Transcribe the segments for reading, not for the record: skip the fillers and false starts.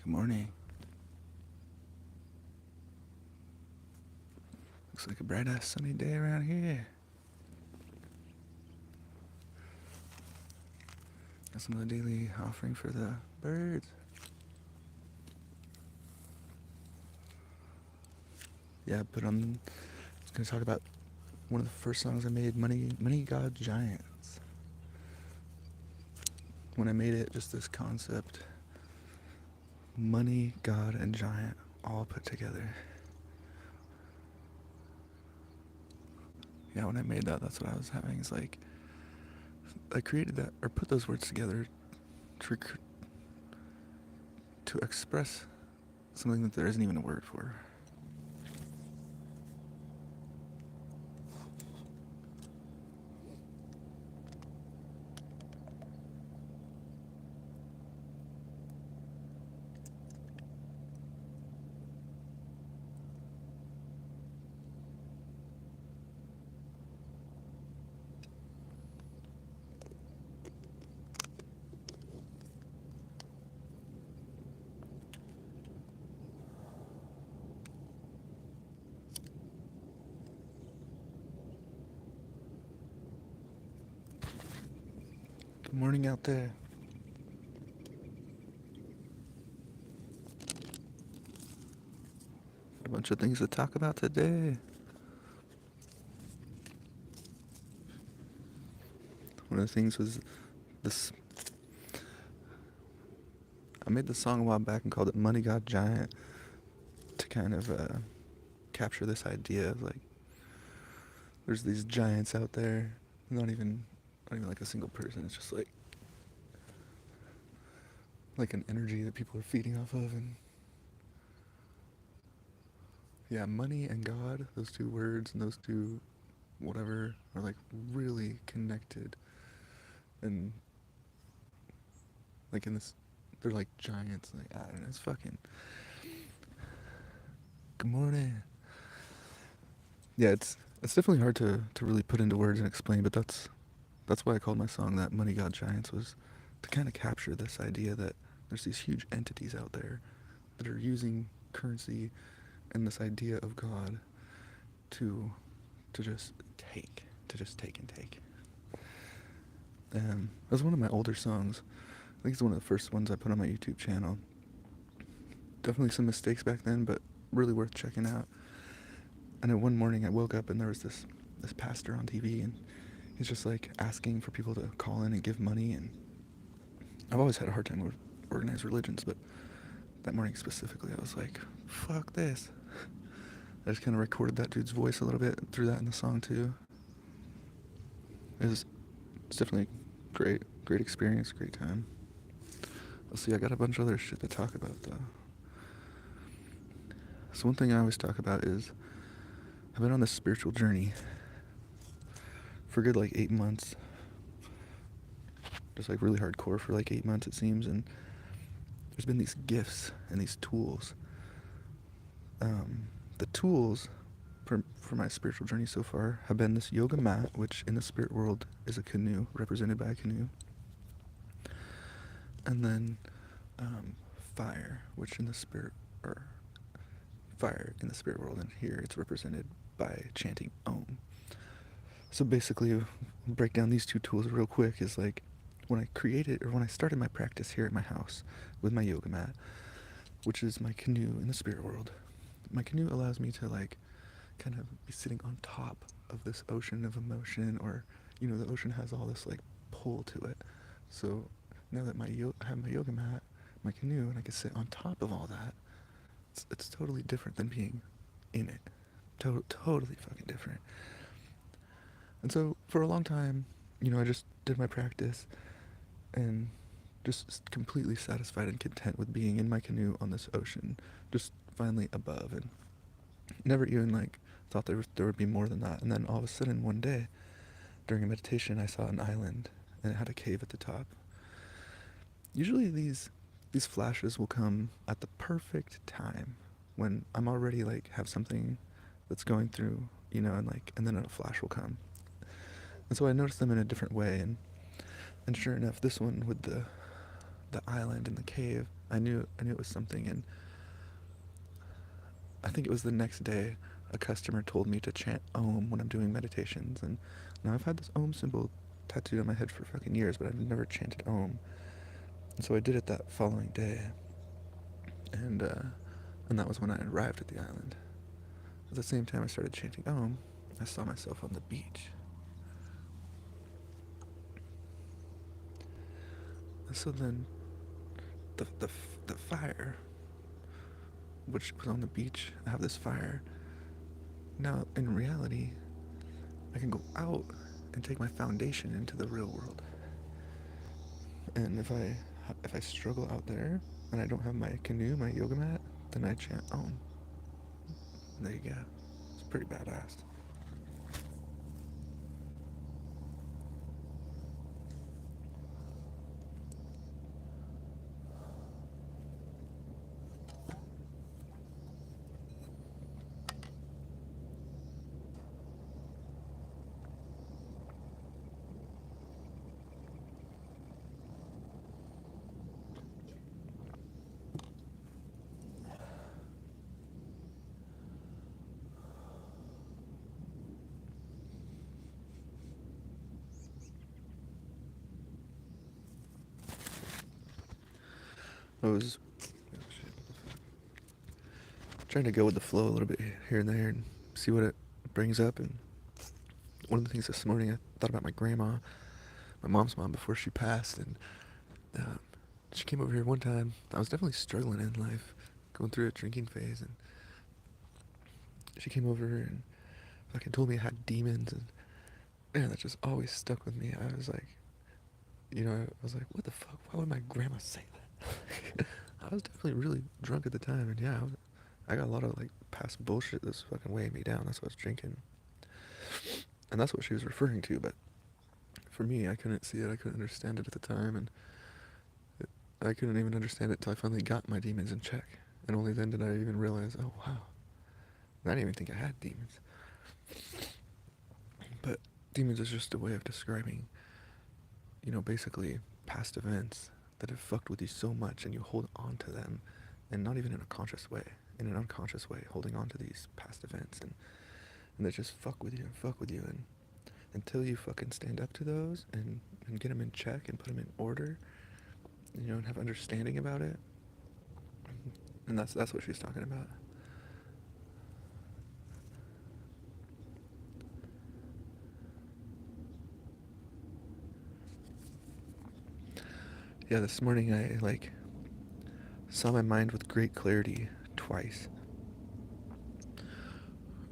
Good morning. Looks like a bright ass sunny day around here. Got some of the daily offering for the birds. Yeah, but I'm just gonna talk about one of the first songs I made, Moneygodgiants. When I made it, just this concept, money, God, and giant all put together. Yeah, when I made that, that's what I was having. It's like I created that or put those words together to to express something that there isn't even a word for. Good morning out there. A bunch of things to talk about today. One of the things was this. I made this song a while back and called it Money God Giant to kind of capture this idea of like there's these giants out there, not even like a single person. It's just like an energy that people are feeding off of. And yeah, money and God, those two words and those two whatever are like really connected. And like in this, they're like giants. Like I don't know, it's fucking. Good morning. Yeah, it's definitely hard to really put into words and explain, but that's why I called my song that Money God Giants, was to kind of capture this idea that there's these huge entities out there that are using currency and this idea of God to just take and take. It was one of my older songs. I think it's one of the first ones I put on my YouTube channel. Definitely some mistakes back then, but really worth checking out. And then one morning I woke up and there was this pastor on TV, and he's just like asking for people to call in and give money. And I've always had a hard time with organized religions, but that morning specifically I was like, fuck this. I just kind of recorded that dude's voice a little bit, threw that in the song too. It's definitely great experience, great time. Let's see, I got a bunch of other shit to talk about though. So one thing I always talk about is I've been on this spiritual journey for a good like 8 months. Just like really hardcore for like 8 months it seems, and there's been these gifts and these tools. The tools for my spiritual journey so far have been this yoga mat, which in the spirit world is a canoe, represented by a canoe. And then fire, which in the spirit, or fire in the spirit world, and here it's represented by chanting Om. So basically, break down these two tools real quick. Is like when I started my practice here at my house with my yoga mat, which is my canoe in the spirit world. My canoe allows me to like kind of be sitting on top of this ocean of emotion, or the ocean has all this like pull to it. So now that I have my yoga mat, my canoe, and I can sit on top of all that, it's totally different than being in it. Totally fucking different. And so for a long time, I just did my practice and just completely satisfied and content with being in my canoe on this ocean, just finally above, and never even like thought there would be more than that. And then all of a sudden one day during a meditation I saw an island and it had a cave at the top. Usually these flashes will come at the perfect time when I'm already like have something that's going through, and then a flash will come. And so I noticed them in a different way, and sure enough, this one with the island and the cave, I knew it was something, and I think it was the next day a customer told me to chant Om when I'm doing meditations, and now I've had this Om symbol tattooed on my head for fucking years, but I've never chanted Om. And so I did it that following day, and and that was when I arrived at the island. At the same time I started chanting Om, I saw myself on the beach. And so then the fire, which was on the beach, I have this fire. Now, in reality, I can go out and take my foundation into the real world. And if I struggle out there and I don't have my canoe, my yoga mat, then I chant Om. And there you go. It's pretty badass. I was trying to go with the flow a little bit here and there and see what it brings up. And one of the things this morning, I thought about my grandma, my mom's mom, before she passed. And um, she came over here one time. I was definitely struggling in life, going through a drinking phase. And she came over and fucking told me I had demons. And man, that just always stuck with me. I was like, I was like, what the fuck? Why would my grandma say that? I was definitely really drunk at the time. And yeah, I got a lot of like past bullshit that's fucking weighing me down. That's what I was drinking. And that's what she was referring to. But for me, I couldn't see it. I couldn't understand it at the time. And I couldn't even understand it till I finally got my demons in check. And only then did I even realize, oh wow, I didn't even think I had demons. But demons is just a way of describing, basically past events that have fucked with you so much and you hold on to them, and not even in a conscious way, in an unconscious way, holding on to these past events, and they just fuck with you and fuck with you, and until you fucking stand up to those and get them in check and put them in order, and have understanding about it. And that's what she's talking about. Yeah, this morning I saw my mind with great clarity twice.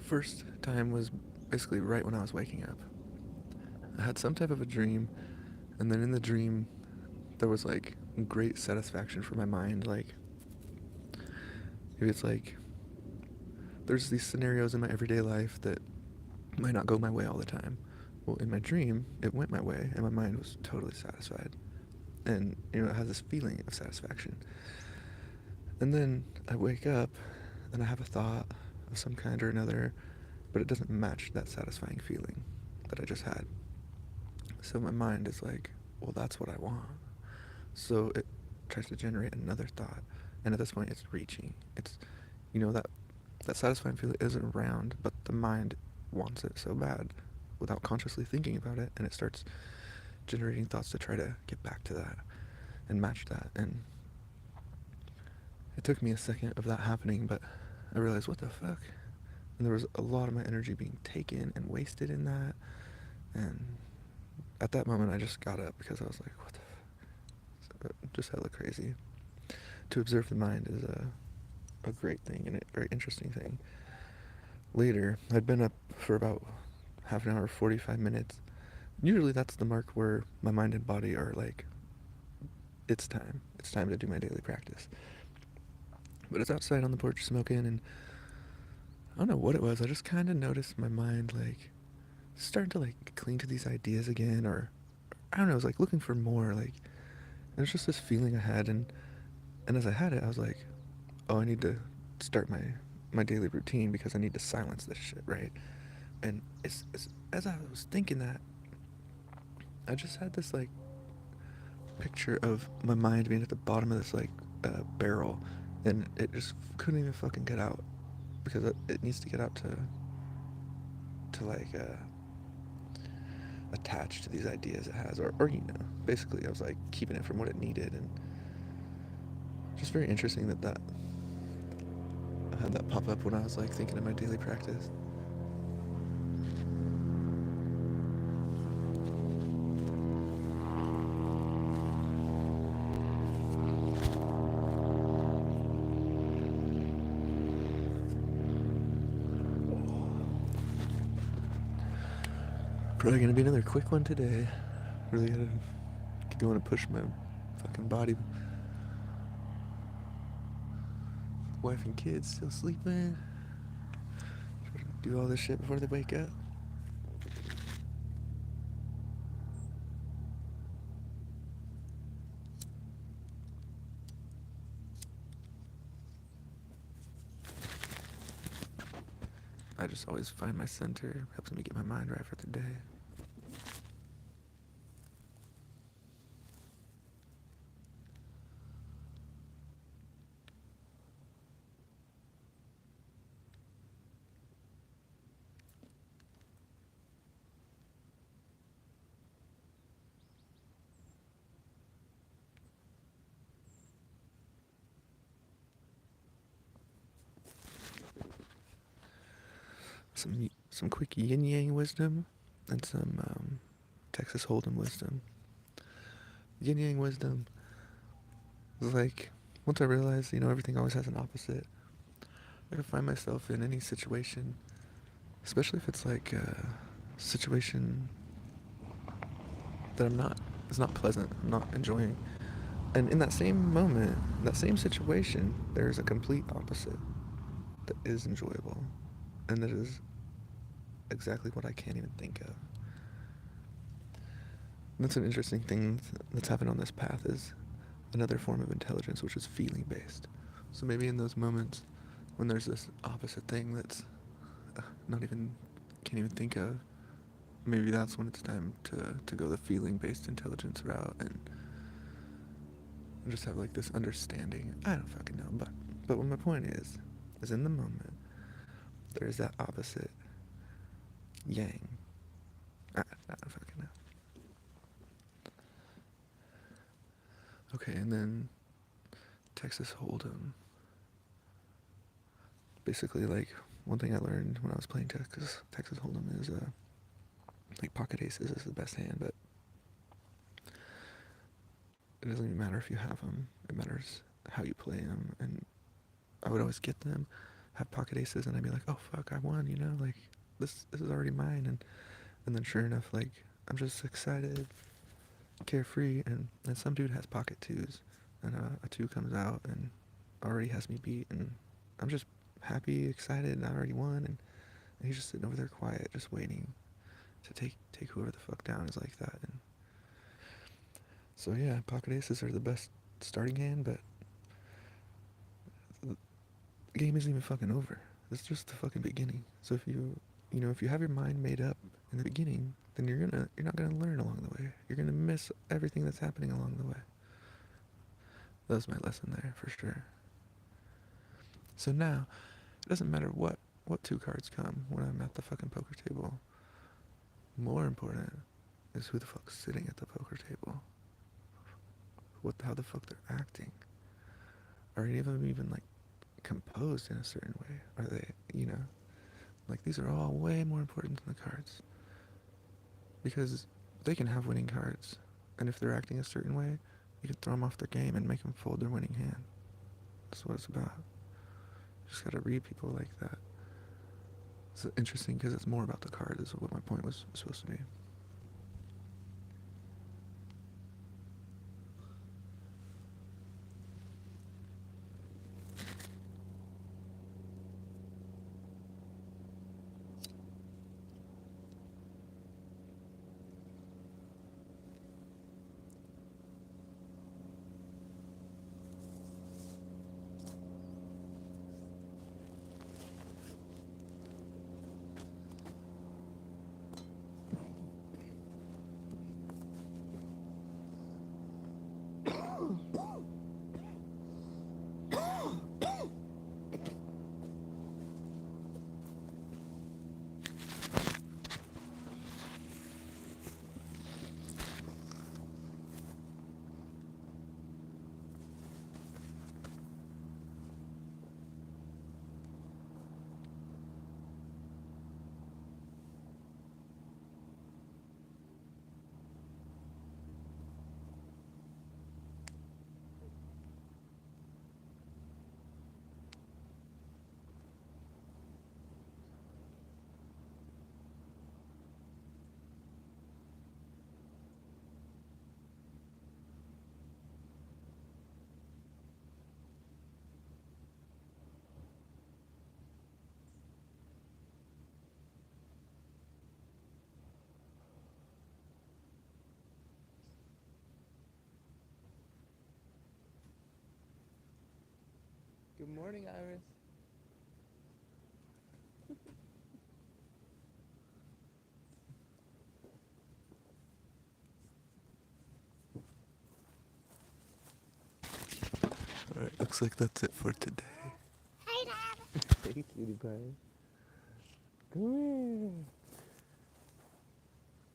First time was basically right when I was waking up. I had some type of a dream, and then in the dream there was like great satisfaction for my mind. Like, maybe it's like there's these scenarios in my everyday life that might not go my way all the time. Well, in my dream, it went my way, and my mind was totally satisfied. And, it has this feeling of satisfaction. And then I wake up, and I have a thought of some kind or another, but it doesn't match that satisfying feeling that I just had. So my mind is like, well, that's what I want. So it tries to generate another thought. And at this point, it's reaching. It's, that satisfying feeling isn't around, but the mind wants it so bad without consciously thinking about it, and it starts generating thoughts to try to get back to that and match that. And it took me a second of that happening, but I realized, what the fuck? And there was a lot of my energy being taken and wasted in that. And at that moment, I just got up because I was like, what the fuck? Just hella crazy. To observe the mind is a great thing and a very interesting thing. Later, I'd been up for about half an hour, 45 minutes. Usually that's the mark where my mind and body are like, it's time. It's time to do my daily practice. But it's outside on the porch smoking, and I don't know what it was. I just kind of noticed my mind like starting to like cling to these ideas again, or I don't know. I was like looking for more. Like, there's just this feeling I had, and as I had it, I was like, oh, I need to start my daily routine because I need to silence this shit, right? And it's as I was thinking that, I just had this like picture of my mind being at the bottom of this like barrel, and it just couldn't even fucking get out because it needs to get out to like attach to these ideas it has, or basically I was like keeping it from what it needed, and just very interesting that I had that pop up when I was like thinking of my daily practice. Probably gonna be another quick one today. Really gotta get going to push my fucking body. Wife and kids still sleeping. Do all this shit before they wake up. I just always find my center, helps me get my mind right for the day. Some quick yin yang wisdom and some Texas Hold'em wisdom. Yin yang wisdom is like, once I realized, everything always has an opposite. I can find myself in any situation, especially if it's like a situation that it's not pleasant, I'm not enjoying. And in that same moment, that same situation, there's a complete opposite that is enjoyable, and that is exactly what I can't even think of. And that's an interesting thing that's happened on this path, is another form of intelligence, which is feeling based. So maybe in those moments when there's this opposite thing that's can't even think of, maybe that's when it's time to go the feeling based intelligence route and just have like this understanding. I don't fucking know, but what my point is in the moment there's that opposite yang. I don't fucking know. Okay, and then Texas Hold'em. Basically, like, one thing I learned when I was playing Texas Hold'em is like pocket aces is the best hand, but it doesn't even matter if you have them. It matters how you play them. And I would always get them, have pocket aces, and I'd be like, oh fuck, I won, like this is already mine. And then sure enough, like, I'm just excited, carefree, and some dude has pocket twos, and a two comes out and already has me beat, and I'm just happy, excited, and I already won, and he's just sitting over there quiet, just waiting to take whoever the fuck down is like that. And so yeah, pocket aces are the best starting hand, but the game isn't even fucking over. It's just the fucking beginning. So if you have your mind made up in the beginning, then you're not gonna learn along the way. You're gonna miss everything that's happening along the way. That was my lesson there for sure. So now, it doesn't matter what two cards come when I'm at the fucking poker table. More important is who the fuck's sitting at the poker table. How the fuck they're acting. Are any of them even like composed in a certain way? Are they, like, these are all way more important than the cards. Because they can have winning cards, and if they're acting a certain way, you can throw them off their game and make them fold their winning hand. That's what it's about. You just gotta read people like that. It's interesting because it's more about the cards, is what my point was supposed to be. Good morning, Iris. Alright, looks like that's it for today. Hey, cutie pie. Come here.